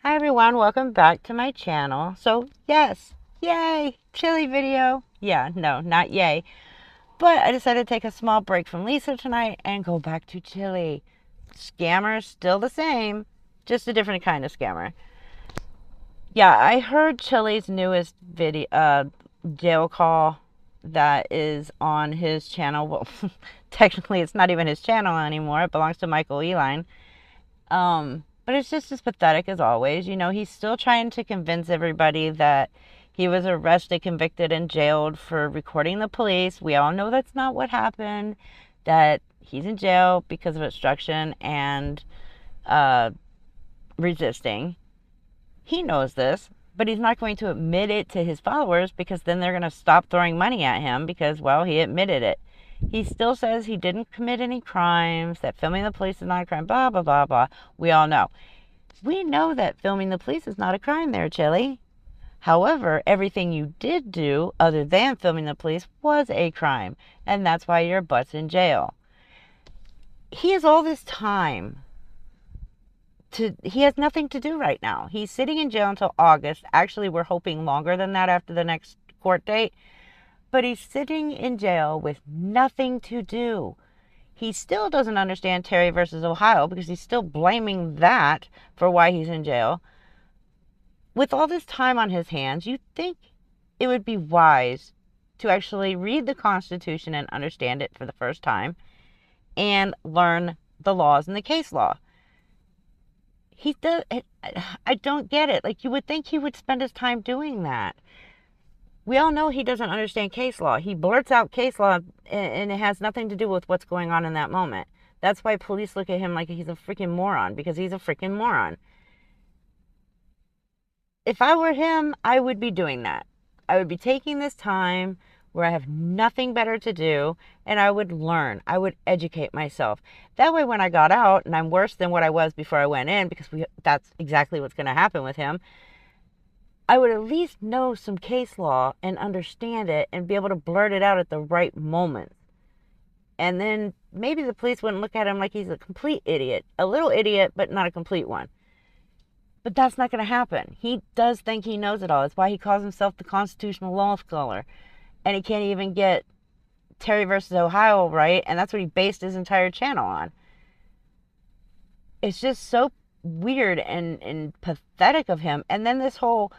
Hi everyone, welcome back to my channel. So yes, yay, Chile video. Yeah, no, not yay. But I decided to take a small break from Lisa tonight and go back to Chile. Scammers still the same, just a different kind of scammer. Yeah, I heard Chile's newest video, jail call that is on his channel. Well, technically it's not even his channel anymore. It belongs to Michael Eline. But it's just as pathetic as always. You know, he's still trying to convince everybody that he was arrested, convicted, and jailed for recording the police. We all know that's not what happened, that he's in jail because of obstruction and uh, resisting. He knows this, but he's not going to admit it to his followers because then they're going to stop throwing money at him because, well, he admitted it. He still says he didn't commit any crimes, that filming the police is not a crime, blah, blah, blah, blah. We all know. We know that filming the police is not a crime there, Chile. However, everything you did do, other than filming the police, was a crime. And that's why your butt's in jail. He has all this time. He has nothing to do right now. He's sitting in jail until August. Actually, we're hoping longer than that after the next court date. But he's sitting in jail with nothing to do. He still doesn't understand Terry versus Ohio because he's still blaming that for why he's in jail. With all this time on his hands, you'd think it would be wise to actually read the Constitution and understand it for the first time and learn the laws and the case law. He does. I don't get it. Like, you would think he would spend his time doing that. We all know he doesn't understand case law. He blurts out case law and it has nothing to do with what's going on in that moment. That's why police look at him like he's a freaking moron, because he's a freaking moron. If I were him, I would be doing that. I would be taking this time where I have nothing better to do, and I would learn. I would educate myself. That way, when I got out and I'm worse than what I was before I went in, because that's exactly what's going to happen with him, I would at least know some case law and understand it and be able to blurt it out at the right moment. And then maybe the police wouldn't look at him like he's a complete idiot. A little idiot, but not a complete one. But that's not going to happen. He does think he knows it all. That's why he calls himself the constitutional law scholar. And he can't even get Terry versus Ohio right. And that's what he based his entire channel on. It's just so weird and pathetic of him. And then this whole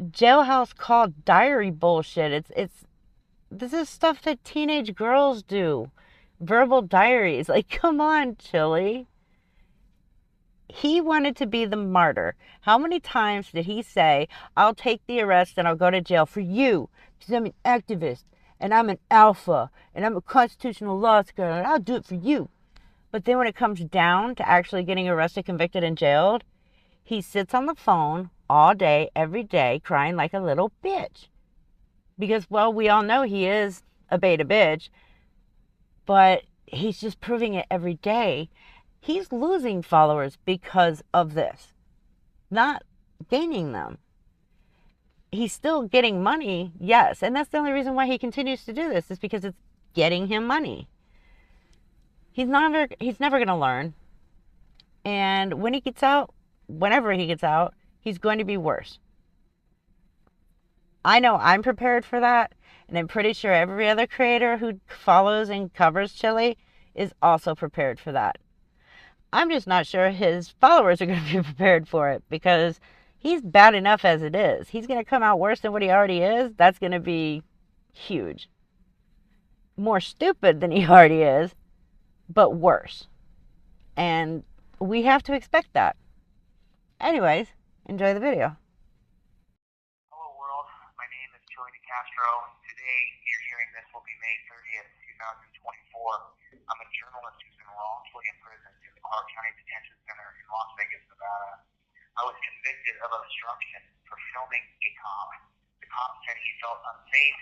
jailhouse call diary bullshit. This is stuff that teenage girls do. Verbal diaries. Like, come on, Chile. He wanted to be the martyr. How many times did he say, I'll take the arrest and I'll go to jail for you because I'm an activist and I'm an alpha and I'm a constitutional law scholar and I'll do it for you. But then when it comes down to actually getting arrested, convicted, and jailed, he sits on the phone all day, every day, crying like a little bitch. Because, well, we all know he is a beta bitch, but he's just proving it every day. He's losing followers because of this, not gaining them. He's still getting money, yes, and that's the only reason why he continues to do this, is because it's getting him money. He's never going to learn, and when he gets out, whenever he gets out, he's going to be worse. I know I'm prepared for that, and I'm pretty sure every other creator who follows and covers Chile is also prepared for that. I'm just not sure his followers are going to be prepared for it, because he's bad enough as it is. He's going to come out worse than what he already is. That's going to be huge. More stupid than he already is, but worse. And we have to expect that. Anyways, enjoy the video. Hello world, my name is Chille Castro. Today, you're hearing this, will be May 30th, 2024. I'm a journalist who's been wrongfully imprisoned in the Clark County Detention Center in Las Vegas, Nevada. I was convicted of obstruction for filming a cop. The cop said he felt unsafe.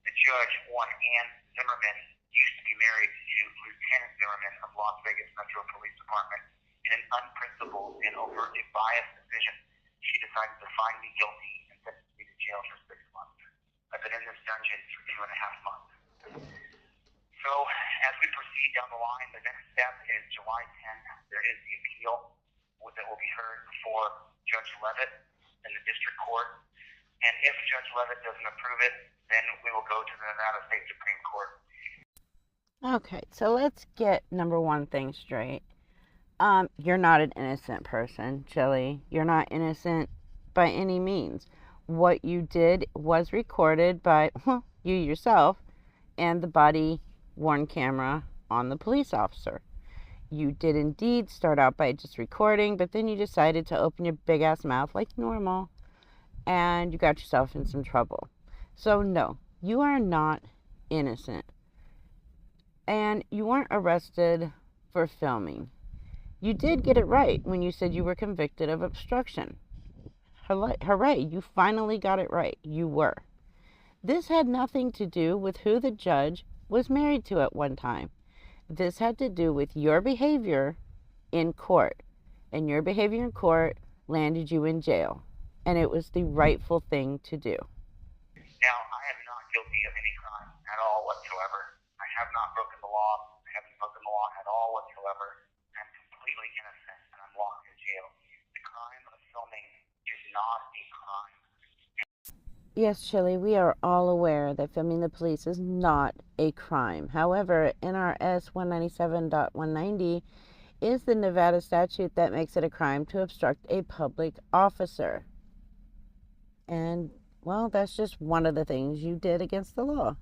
The judge, one Ann Zimmerman, used to be married to Lieutenant Zimmerman of Las Vegas Metro Police Department. In an unprincipled and overtly biased decision, she decided to find me guilty and sentence me to jail for 6 months. I've been in this dungeon for 2.5 months. So, as we proceed down the line, the next step is July 10th. There is the appeal that will be heard before Judge Levitt in the district court. And if Judge Levitt doesn't approve it, then we will go to the Nevada State Supreme Court. Okay, so let's get number one thing straight. You're not an innocent person, Chille. You're not innocent by any means. What you did was recorded by you yourself and the body-worn camera on the police officer. You did indeed start out by just recording, but then you decided to open your big-ass mouth like normal, and you got yourself in some trouble. So, no, you are not innocent. And you weren't arrested for filming. You did get it right when you said you were convicted of obstruction. Hooray, you finally got it right. You were. This had nothing to do with who the judge was married to at one time. This had to do with your behavior in court. And your behavior in court landed you in jail. And it was the rightful thing to do. Now, I am not guilty of any crime at all whatsoever. I have not broken the law. I haven't broken the law at all whatsoever. I'm completely innocent, and I'm locked in jail. The crime of filming is not a crime. Yes, Chille, we are all aware that filming the police is not a crime. However, NRS 197.190 is the Nevada statute that makes it a crime to obstruct a public officer. And, well, that's just one of the things you did against the law.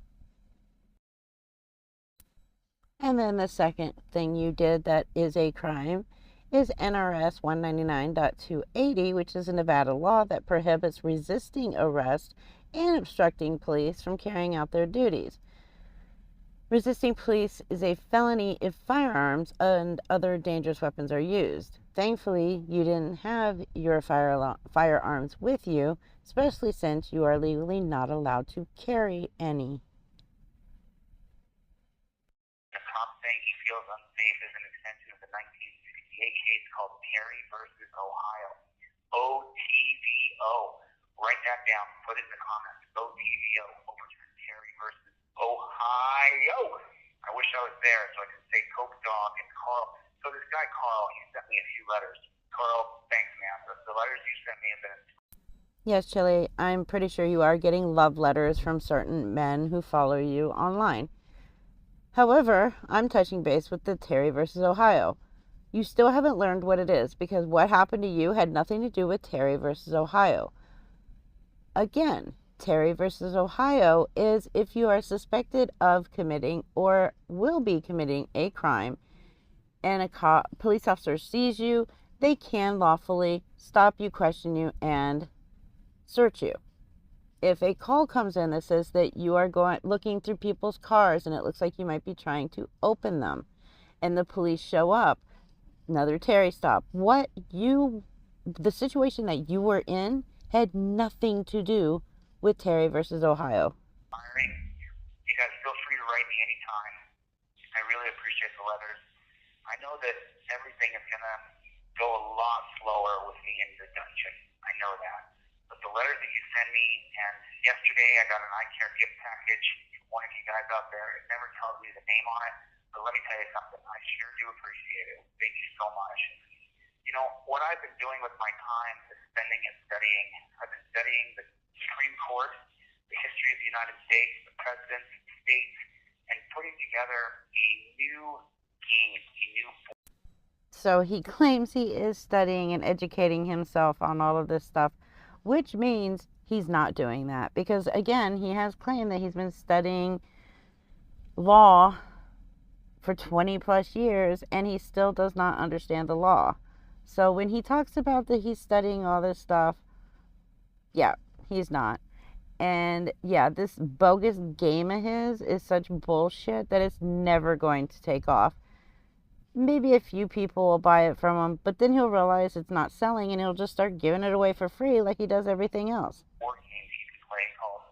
And then the second thing you did that is a crime is NRS 199.280, which is a Nevada law that prohibits resisting arrest and obstructing police from carrying out their duties. Resisting police is a felony if firearms and other dangerous weapons are used. Thankfully, you didn't have your firearms with you, especially since you are legally not allowed to carry any. The cop saying he feels unsafe is an extension of the 1968 case called Terry versus Ohio. OTVO. Write that down. Put it in the comments. OTVO. Overturn Terry versus Ohio. I wish I was there so I could say Coke Dog and Carl. So this guy Carl, he sent me a few letters. Carl, thanks, man. The letters you sent me have been. Yes, Chille, I'm pretty sure you are getting love letters from certain men who follow you online. However, I'm touching base with the Terry versus Ohio. You still haven't learned what it is, because what happened to you had nothing to do with Terry versus Ohio. Again, Terry versus Ohio is if you are suspected of committing or will be committing a crime and a police officer sees you, they can lawfully stop you, question you, and search you. If a call comes in that says that you are looking through people's cars and it looks like you might be trying to open them, and the police show up, another Terry stop. The situation that you were in had nothing to do with Terry versus Ohio. You guys feel free to write me anytime. I really appreciate the letters. I know that everything is going to go a lot slower with me in the dungeon. I know that. But the letters that you send me, and yesterday I got an eye care gift package from one of you guys out there. It never tells me the name on it. But let me tell you something. I sure do appreciate it. Thank you so much. You know, what I've been doing with my time is spending it studying. I've been studying the Supreme Court, the history of the United States, the presidents, the states, and putting together a new game, a new. So he claims he is studying and educating himself on all of this stuff, which means he's not doing that. Because, again, he has claimed that he's been studying law for 20 plus years and he still does not understand the law. So when he talks about that he's studying all this stuff, yeah, he's not. And yeah, this bogus game of his is such bullshit that it's never going to take off. Maybe a few people will buy it from him, but then he'll realize it's not selling and he'll just start giving it away for free like he does everything else. Board game that you can play called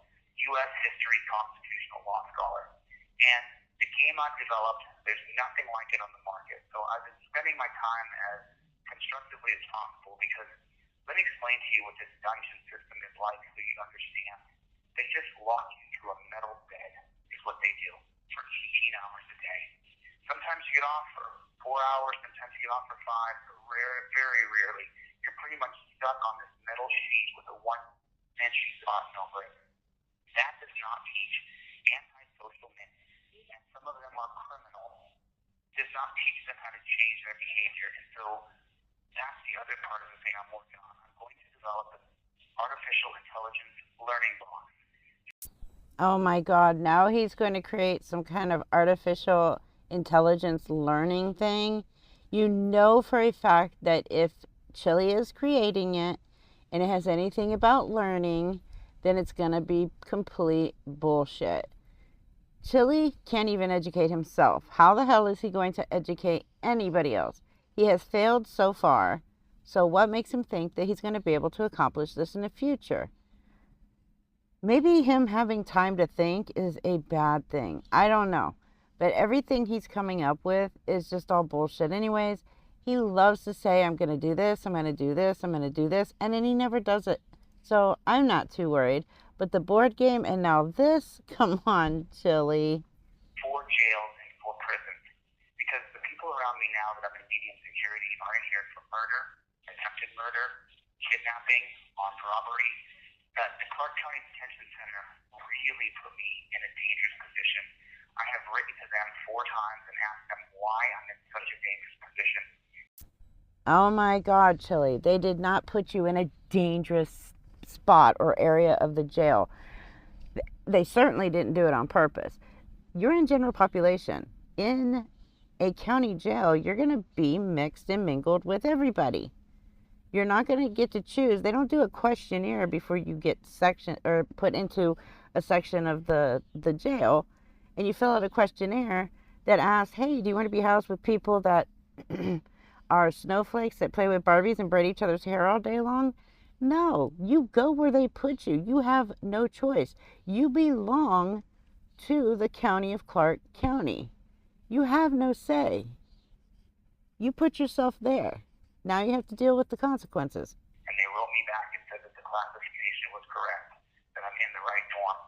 U.S. History Constitutional Law Scholar. And the game I've developed, there's nothing like it on the market. So I've been spending my time as constructively as possible because let me explain to you what this dungeon system is like so you understand. They just lock you into a metal bed is what they do for 18 hours a day. Sometimes you get off for 4 hours, sometimes you get off for 5, but very rarely you're pretty much stuck on this metal sheet with a 1-inch button over it. That does not teach antisocial men, and some of them are criminal. Does not teach them how to change their behavior, and so that's the other part of the thing I'm working on. I'm going to develop an artificial intelligence learning box. Oh my God, now he's going to create some kind of artificial intelligence learning thing. You know for a fact that if Chille is creating it and it has anything about learning, then it's going to be complete bullshit. Chille can't even educate himself. How the hell is he going to educate anybody else? He has failed so far. So what makes him think that he's going to be able to accomplish this in the future? Maybe him having time to think is a bad thing. I don't know. But everything he's coming up with is just all bullshit anyways. He loves to say, I'm going to do this, I'm going to do this, I'm going to do this, and then he never does it. So I'm not too worried. But the board game and now this, come on, Chille. For jails and for prisons. Because the people around me now that I'm in medium security are in here for murder, attempted murder, kidnapping, armed robbery. The Clark County Detention Center really put me in a dangerous position. I have written to them 4 times and asked them why I'm in such a dangerous position. Oh my God, Chille. They did not put you in a dangerous spot or area of the jail. They certainly didn't do it on purpose. You're in general population. In a county jail, you're going to be mixed and mingled with everybody. You're not going to get to choose. They don't do a questionnaire before you get section or put into a section of the jail, and you fill out a questionnaire that asks, hey, do you want to be housed with people that are snowflakes that play with Barbies and braid each other's hair all day long? No, you go where they put you. You have no choice. You belong to the county of Clark County. You have no say. You put yourself there. Now you have to deal with the consequences. And they wrote me back and said that the classification was correct, that I'm in the right dorm.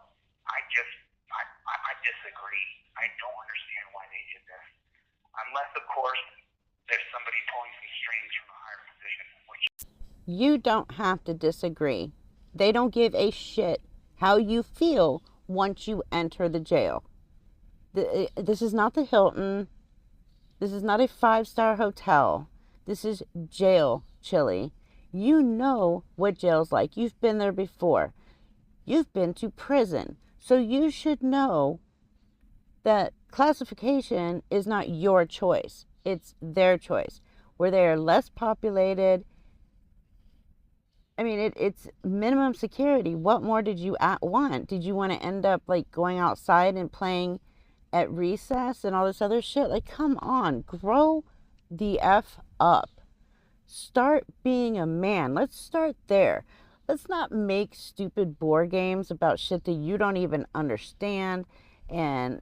I disagree. I don't understand why they did this. Unless, of course, there's somebody pulling some strings from a higher position, which... You don't have to disagree. They don't give a shit how you feel once you enter the jail. This is not the Hilton. This is not a 5-star hotel. This is jail, Chille. You know what jail's like. You've been there before. You've been to prison. So you should know that classification is not your choice. It's their choice. Where they are less populated. I mean, it's minimum security. What more did you want? Did you want to end up like going outside and playing at recess and all this other shit? Like, come on, grow the F up. Start being a man. Let's start there. Let's not make stupid board games about shit that you don't even understand and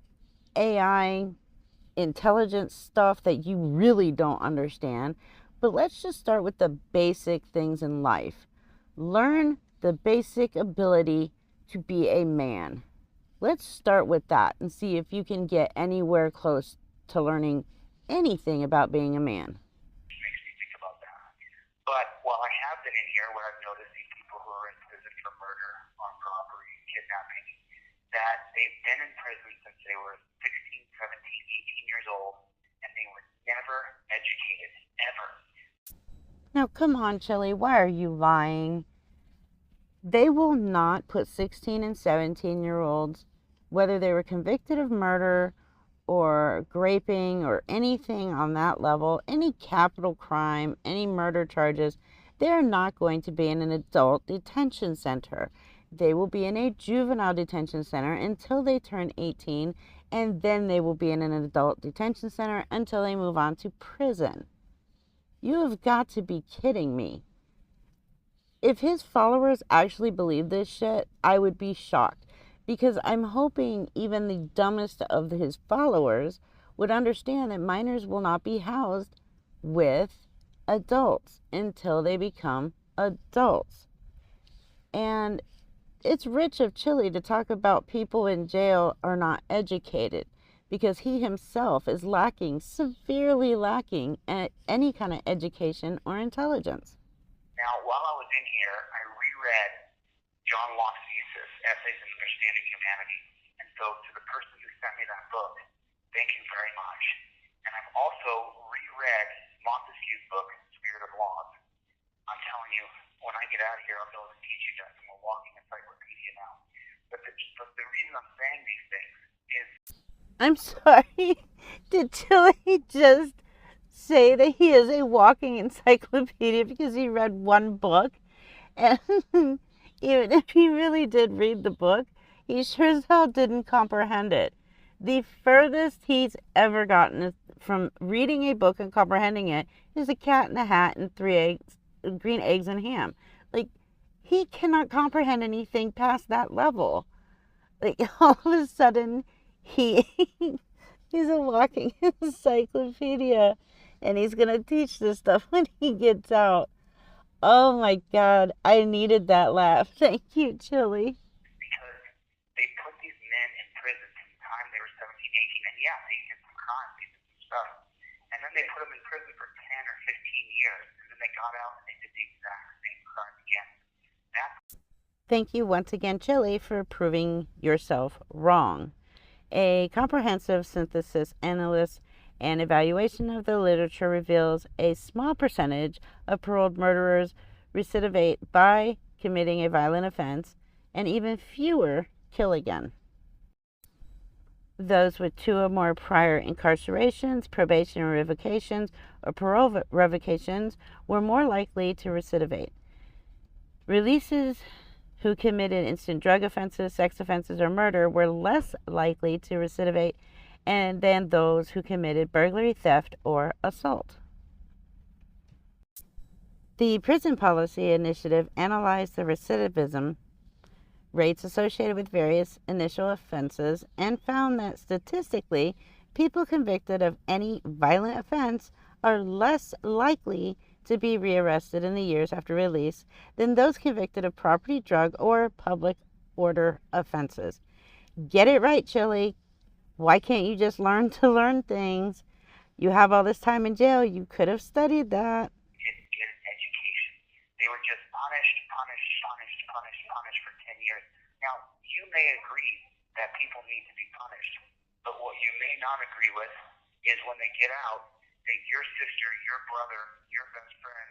AI intelligence stuff that you really don't understand. But let's just start with the basic things in life. Learn the basic ability to be a man. Let's start with that and see if you can get anywhere close to learning anything about being a man. Makes me think about that. But while I have been in here where I've noticed these people who are in prison for murder, armed robbery, kidnapping, that they've been in prison since they were 16, 17, 18 years old, and they were never educated, ever. Now, come on, Chille, why are you lying? They will not put 16 and 17-year-olds, whether they were convicted of murder or graping or anything on that level, any capital crime, any murder charges, they're not going to be in an adult detention center. They will be in a juvenile detention center until they turn 18, and then they will be in an adult detention center until they move on to prison. You have got to be kidding me. If his followers actually believe this shit, I would be shocked. Because I'm hoping even the dumbest of his followers would understand that minors will not be housed with adults until they become adults. And it's rich of Chille to talk about people in jail are not educated, because he himself is lacking, severely lacking, at any kind of education or intelligence. Now, while I was in here, I reread John Locke's thesis, Essays in Understanding Humanity. And so to the person who sent me that book, thank you very much. And I've also reread Montesquieu's book, Spirit of Lawz. I'm telling you, when I get out of here, I'll be able to teach you guys. I'm a walking encyclopedia now. But the reason I'm saying these things is... I'm sorry. Did Chille just say that he is a walking encyclopedia because he read one book? And even if he really did read the book, he sure as hell didn't comprehend it. The furthest he's ever gotten from reading a book and comprehending it is A Cat in a Hat and green eggs and ham. Like, he cannot comprehend anything past that level. Like, all of a sudden, he's a walking encyclopedia, and he's gonna teach this stuff when he gets out. Oh my God, I needed that laugh. Thank you, Chille. Because they put these men in prison from the time they were 17, 18, and yeah, they did some crimes, they did some stuff. And then they put them in prison for 10 or 15 years, and then they got out and they did the exact same crime again. Thank you once again, Chille, for proving yourself wrong. A comprehensive synthesis, analysis, and evaluation of the literature reveals a small percentage of paroled murderers recidivate by committing a violent offense, and even fewer kill again. Those with 2 or more prior incarcerations, probation revocations, or parole revocations were more likely to recidivate. Releases who committed instant drug offenses, sex offenses, or murder were less likely to recidivate than those who committed burglary, theft, or assault. The Prison Policy Initiative analyzed the recidivism rates associated with various initial offenses and found that statistically, people convicted of any violent offense are less likely to be rearrested in the years after release than those convicted of property, drug, or public order offenses. Get it right, Chille. Why can't you just learn to learn things? You have all this time in jail. You could have studied that. Didn't get an education. They were just punished for 10 years. Now, you may agree that people need to be punished, but what you may not agree with is when they get out, that your sister, your brother, your best friend,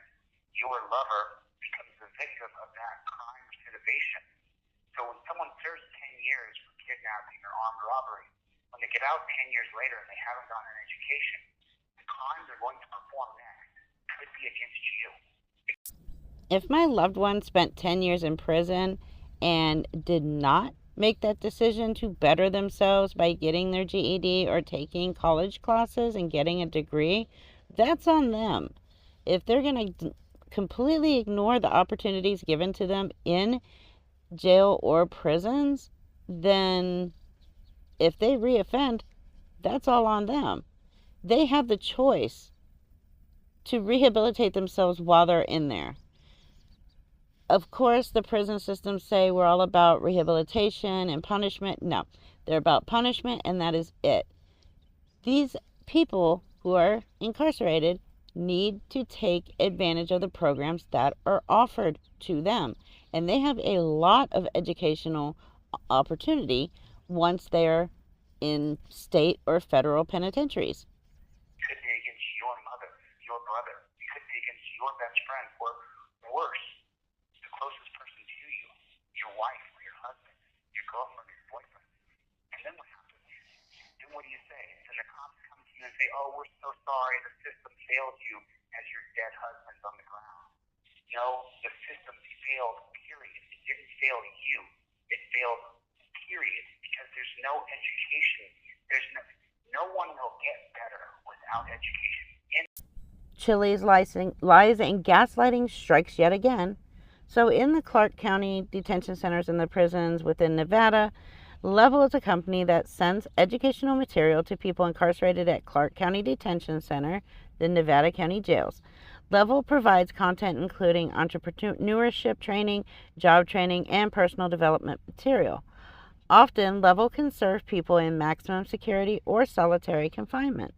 your lover becomes the victim of that crime recidivation. So when someone serves 10 years for kidnapping or armed robbery, when they get out 10 years later and they haven't gotten an education, the crimes they're going to perform next could be against you. If my loved one spent 10 years in prison and did not make that decision to better themselves by getting their GED or taking college classes and getting a degree, that's on them. If they're going to completely ignore the opportunities given to them in jail or prisons, then if they reoffend, that's all on them. They have the choice to rehabilitate themselves while they're in there. Of course, the prison systems say we're all about rehabilitation and punishment. No, they're about punishment, and that is it. These people who are incarcerated need to take advantage of the programs that are offered to them. And they have a lot of educational opportunity once they're in state or federal penitentiaries. It could be against your mother, your brother. It could be against your best friend, or worse, the closest person to you, your wife or your husband, your girlfriend or your boyfriend. And then what happens? Then what do you say? Then the cops come to you and say, oh, we're so sorry, the system failed you, as your dead husband's on the ground. No, the system failed, period. It didn't fail you. It failed, period. Because there's no education. There's no one will get better without education. Chille's lies and gaslighting strikes yet again. So in the Clark County detention centers and the prisons within Nevada, Level is a company that sends educational material to people incarcerated at Clark County Detention Center, the Nevada County Jails. Level provides content including entrepreneurship training, job training, and personal development material. Often, Level can serve people in maximum security or solitary confinement.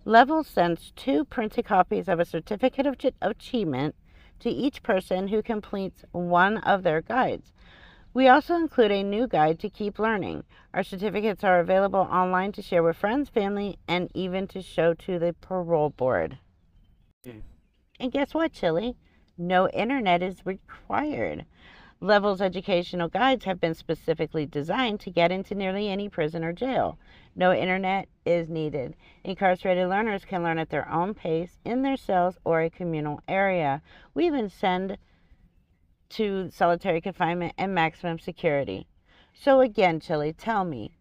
Level sends 2 printed copies of a certificate of achievement to each person who completes one of their guides. We also include a new guide to keep learning. Our certificates are available online to share with friends, family, and even to show to the parole board. And guess what, Chille? No internet is required. Levels educational guides have been specifically designed to get into nearly any prison or jail. No internet is needed. Incarcerated learners can learn at their own pace in their cells or a communal area. We even send to solitary confinement and maximum security. So again, Chille, tell me,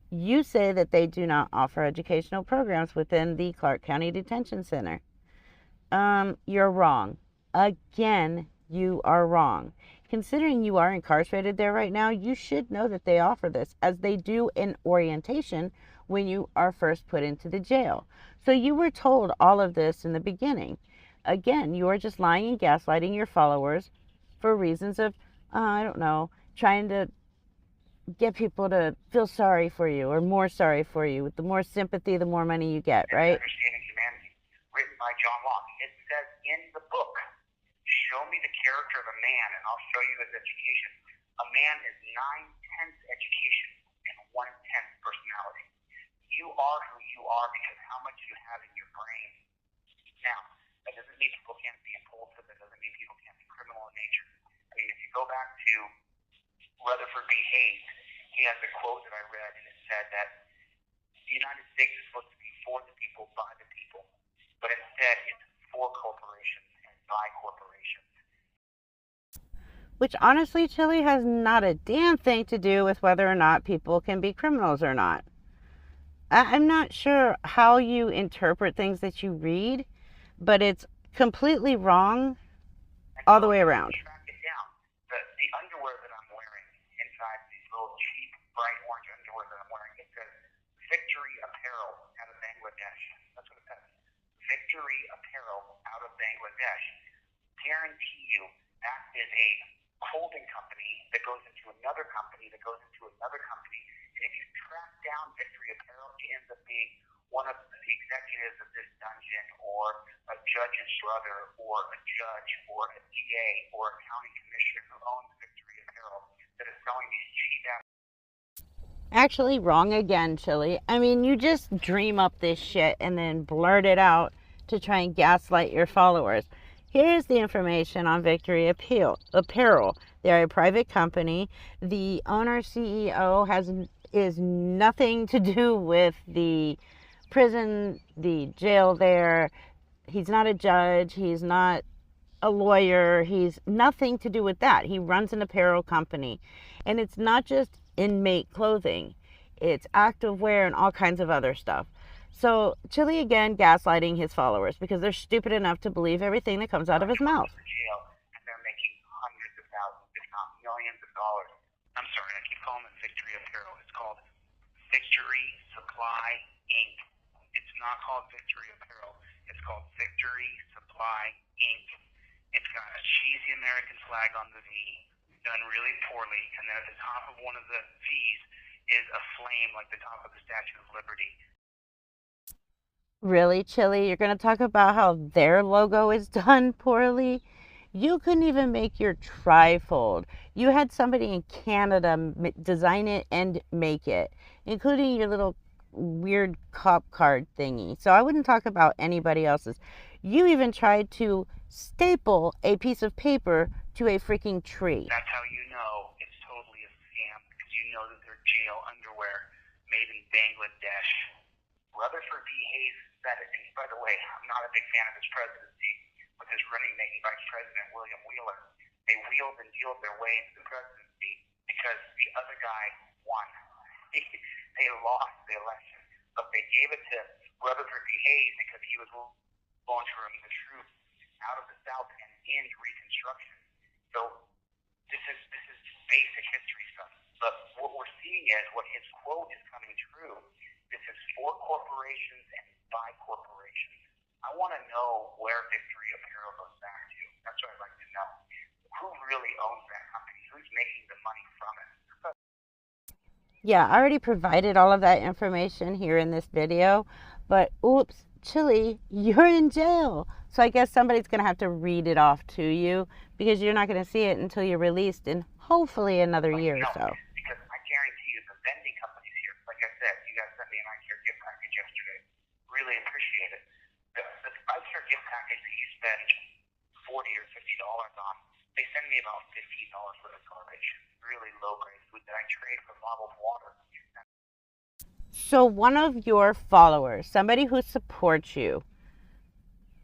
you say that they do not offer educational programs within the Clark County Detention Center. You're wrong. Again, you are wrong. Considering you are incarcerated there right now, you should know that they offer this, as they do in orientation when you are first put into the jail. So you were told all of this in the beginning. Again, you are just lying and gaslighting your followers for reasons of, I don't know, trying to get people to feel sorry for you or more sorry for you. The more sympathy, the more money you get, right? Understanding Humanity, written by John Locke. It says in the book, show me the character of a man and I'll show you his education. A man is 9/10 education and 1/10 personality. You are who you are because how much you have in your brain. Now, that doesn't mean people can't be impulsive. That doesn't mean people can't be criminal in nature. I mean, if you go back to Rutherford B. Hayes, he has a quote that I read, and it said that the United States is supposed to be for the people, by the people, but instead it's for corporations and by corporations. Which honestly, Chille, has not a damn thing to do with whether or not people can be criminals or not. I'm not sure how you interpret things that you read, but it's completely wrong all the way around. Track it down. The underwear that I'm wearing, inside these little cheap, bright orange underwear that I'm wearing, it says Victory Apparel out of Bangladesh. That's what it says. Victory Apparel out of Bangladesh. Guarantee you that is a holding company that goes into another company that goes into another company. And if you track down Victory Apparel, it ends up being one of the executives of this dungeon, or a judge's brother, or a judge, or a DA, or a county commissioner who owns Victory Apparel that is selling these cheap ass. Actually, wrong again, Chille. I mean, you just dream up this shit and then blurt it out to try and gaslight your followers. Here's the information on Victory Apparel. They're a private company. The owner CEO is nothing to do with the prison, the jail there. He's not a judge. He's not a lawyer. He's nothing to do with that. He runs an apparel company. And it's not just inmate clothing. It's activewear and all kinds of other stuff. So Chille again gaslighting his followers because they're stupid enough to believe everything that comes out of his mouth. Jail, and they're making hundreds of thousands, if not millions of dollars. I'm sorry, I keep calling it Victory Apparel. It's called Victory Supply Inc. It's not called Victory Apparel. It's called Victory Supply Inc. It's got a cheesy American flag on the V, done really poorly, and then at the top of one of the V's is a flame like the top of the Statue of Liberty. Really, Chille? You're going to talk about how their logo is done poorly? You couldn't even make your trifold. You had somebody in Canada design it and make it, including your little weird cop card thingy. So I wouldn't talk about anybody else's. You even tried to staple a piece of paper to a freaking tree. That's how you know it's totally a scam, because you know that they're jail underwear made in Bangladesh. Rutherford B. Hayes said it, and by the way, I'm not a big fan of his presidency with his running mate, Vice President William Wheeler. They wheeled and dealed their way into the presidency because the other guy won. They lost the election, but they gave it to Rutherford B. Hayes because he was willing to remove the troops out of the South and end Reconstruction. So this is basic history stuff. But what we're seeing is what his quote is coming true. This is for corporations and by corporations. I want to know where Victory Apparel goes back to. That's what I'd like to know. Who really owns that company? Who's making the money from it? Yeah, I already provided all of that information here in this video, but oops, Chille, you're in jail. So I guess somebody's going to have to read it off to you because you're not going to see it until you're released in hopefully another year or so. Because I guarantee you the vending companies here, like I said, you guys sent me an iCare gift package yesterday. Really appreciate it. The iCare gift package that you spend $40 or $50 on, they send me about $15 worth of garbage. Really low grade food that I trade for bottled water. So one of your followers, somebody who supports you,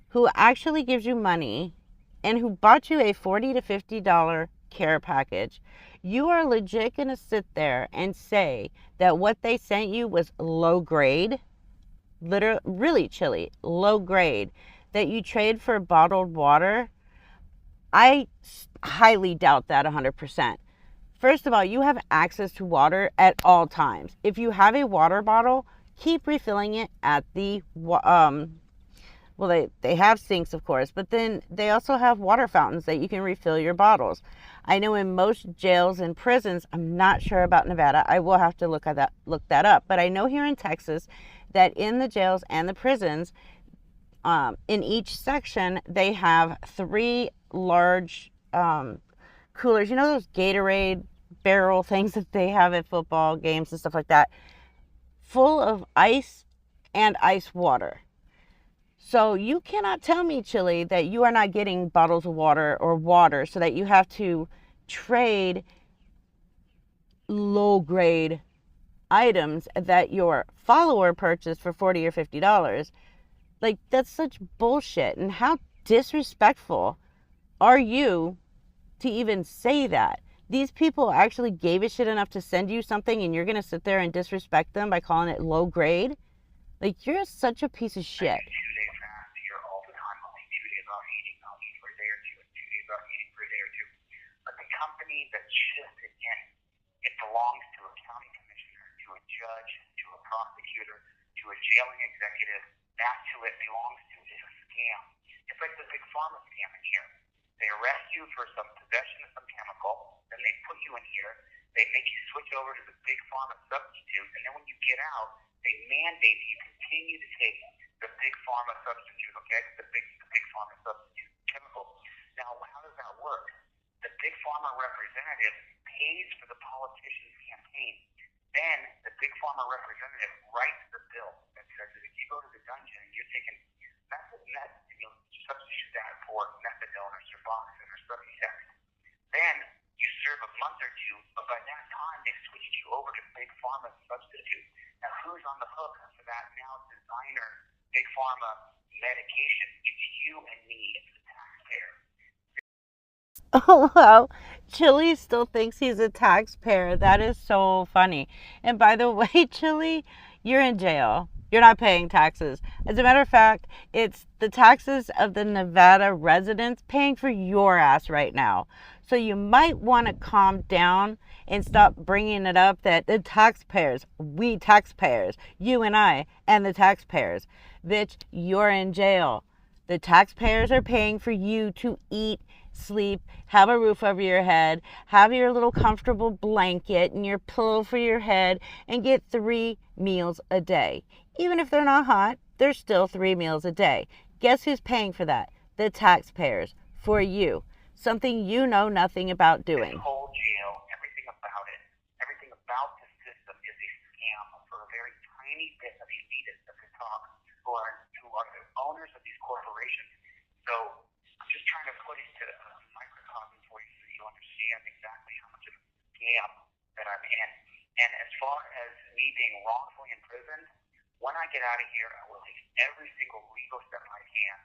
who actually gives you money and who bought you a $40 to $50 care package, you are legit going to sit there and say that what they sent you was low grade, literally, really Chille, low grade, that you trade for bottled water? I highly doubt that 100%. First of all, you have access to water at all times. If you have a water bottle, keep refilling it at the well, they have sinks, of course, but then they also have water fountains that you can refill your bottles. I know in most jails and prisons, I'm not sure about Nevada, I will have to look that up, but I know here in Texas that in the jails and the prisons, in each section, they have 3 large coolers. You know those Gatorade barrel things that they have at football games and stuff like that, full of ice and ice water. So you cannot tell me, Chille, that you are not getting bottles of water or water so that you have to trade low grade items that your follower purchased for $40 or $50. Like, that's such bullshit. And how disrespectful are you to even say that? These people actually gave a shit enough to send you something and you're going to sit there and disrespect them by calling it low grade? Like, you're such a piece of shit. That shifted in. It belongs to a county commissioner, to a judge, to a prosecutor, to a jailing executive. That's who it belongs to. It's a scam. It's like the big pharma scam in here. They arrest you for some possession of some chemical, then they put you in here, they make you switch over to the big pharma substitute, and then when you get out, they mandate that you continue to take the big pharma substitute, okay? The big pharma substitute chemical. Now, how does that work? The big pharma representative pays for the politician's campaign. Then the big pharma representative writes the bill that says that if you go to the dungeon and you're taking meth and you'll substitute that for methadone or Suboxone or Subutex, then you serve a month or 2, but by that time they switched you over to big pharma substitute. Now who's on the hook for that now designer big pharma medication? It's you and me. It's the taxpayer. Oh, wow. Chille still thinks he's a taxpayer. That is so funny. And by the way, Chille, you're in jail. You're not paying taxes. As a matter of fact, it's the taxes of the Nevada residents paying for your ass right now. So you might want to calm down and stop bringing it up that the taxpayers, we taxpayers, you and I, and the taxpayers. Bitch, you're in jail. The taxpayers are paying for you to eat, sleep, have a roof over your head, have your little comfortable blanket and your pillow for your head, and get 3 meals a day. Even if they're not hot, there's still 3 meals a day. Guess who's paying for that? The taxpayers. For you. Something you know nothing about doing. This whole jail, everything about the system is a scam for a very tiny bit of elitists at the top who are the owners of these corporations. So I'm just trying to put it to a microcosm for you so you understand exactly how much of a scam that I'm in. And as far as me being wrongfully imprisoned, when I get out of here, I will take every single legal step I can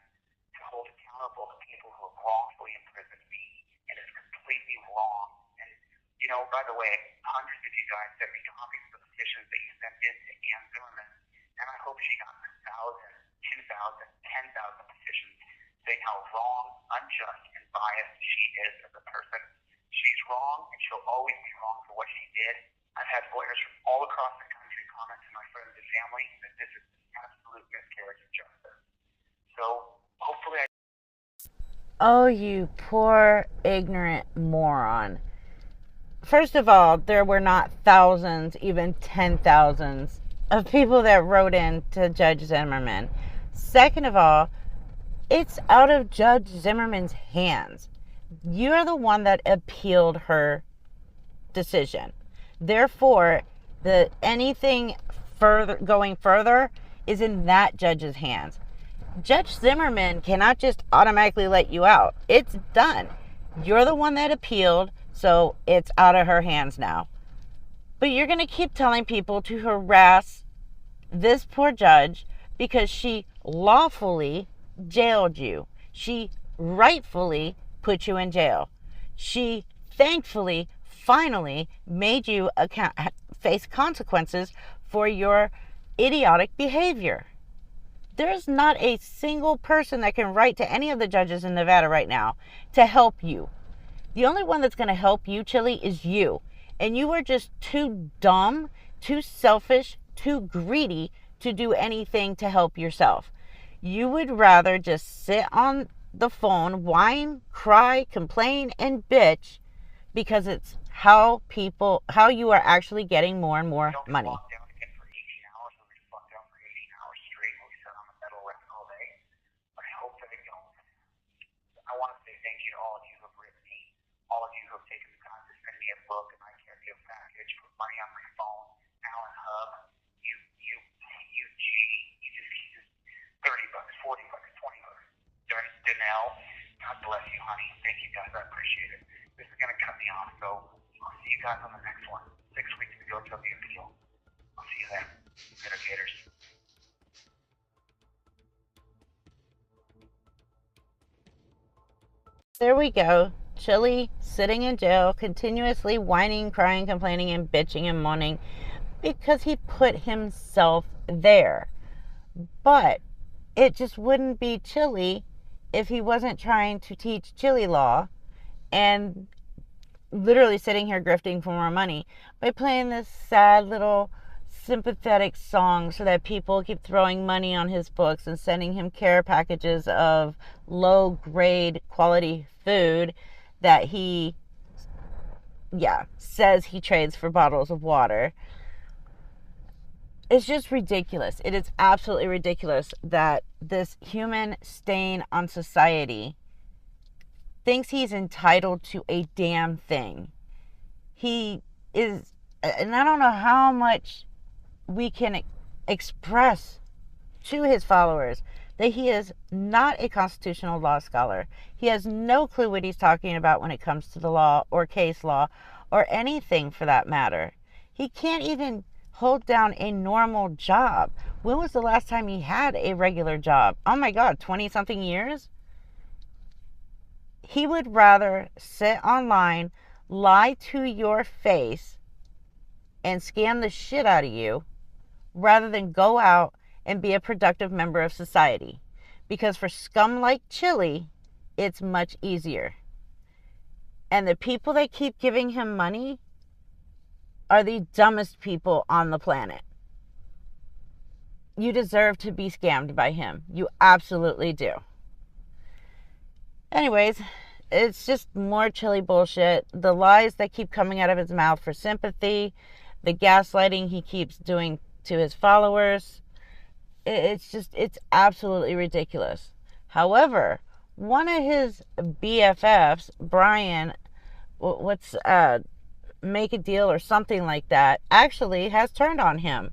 to hold accountable the people who have wrongfully imprisoned me. And it's completely wrong. And, you know, by the way, hundreds of you guys sent me copies of the petitions that you sent in to Ann Zimmerman, and I hope she got 1,000, 2,000, 10,000 petitions saying how wrong, unjust, and biased she is as a person. She's wrong, and she'll always be wrong for what she did. I've had lawyers from all across the country comment to my friends and family that this is an absolute miscarriage of justice. So, hopefully Oh, you poor, ignorant moron. First of all, there were not thousands, even 10,000s of people that wrote in to Judge Zimmerman. Second of all, it's out of Judge Zimmerman's hands. You're the one that appealed her decision. Therefore, anything going further is in that judge's hands. Judge Zimmerman cannot just automatically let you out. It's done. You're the one that appealed, so it's out of her hands now. But you're going to keep telling people to harass this poor judge because she lawfully jailed you. She rightfully put you in jail. She thankfully, finally made you face consequences for your idiotic behavior. There's not a single person that can write to any of the judges in Nevada right now to help you. The only one that's going to help you, Chille, is you. And you are just too dumb, too selfish, too greedy to do anything to help yourself. You would rather just sit on the phone, whine, cry, complain, and bitch because it's how you are actually getting more and more money. Thank you to all of you who have written me, all of you who have taken the time to send me a book, and I can't give a package, put money on my phone. Alan Hub, you just $30, $40, $20. Danelle, God bless you, honey. Thank you guys, I appreciate it. This is gonna cut me off, so I'll see you guys on the next one. 6 weeks to go till the appeal. I'll see you then. Later, gators. There we go. Chille sitting in jail, continuously whining, crying, complaining, and bitching and moaning because he put himself there. But it just wouldn't be Chille if he wasn't trying to teach Chille law and literally sitting here grifting for more money by playing this sad little sympathetic song so that people keep throwing money on his books and sending him care packages of low grade quality food that he says he trades for bottles of water. It's just ridiculous. It is absolutely ridiculous that this human stain on society thinks he's entitled to a damn thing. He is, and I don't know how much we can express to his followers that he is not a constitutional law scholar. He has no clue what he's talking about when it comes to the law or case law or anything for that matter. He can't even hold down a normal job. When was the last time he had a regular job? Oh my God, 20-something years? He would rather sit online, lie to your face, and scam the shit out of you rather than go out and be a productive member of society. Because for scum like Chille, it's much easier. And the people that keep giving him money are the dumbest people on the planet. You deserve to be scammed by him. You absolutely do. Anyways, it's just more Chille bullshit. The lies that keep coming out of his mouth for sympathy, the gaslighting he keeps doing to his followers. It's absolutely ridiculous. However, one of his BFFs, Brian, Make a Deal or something like that, actually has turned on him.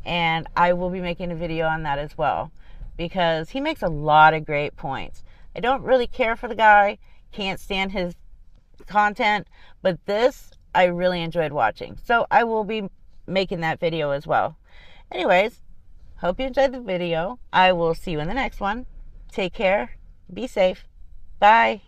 And I will be making a video on that as well, because he makes a lot of great points. I don't really care for the guy, can't stand his content, but this I really enjoyed watching. So I will be making that video as well. Anyways, hope you enjoyed the video. I will see you in the next one. Take care. Be safe. Bye.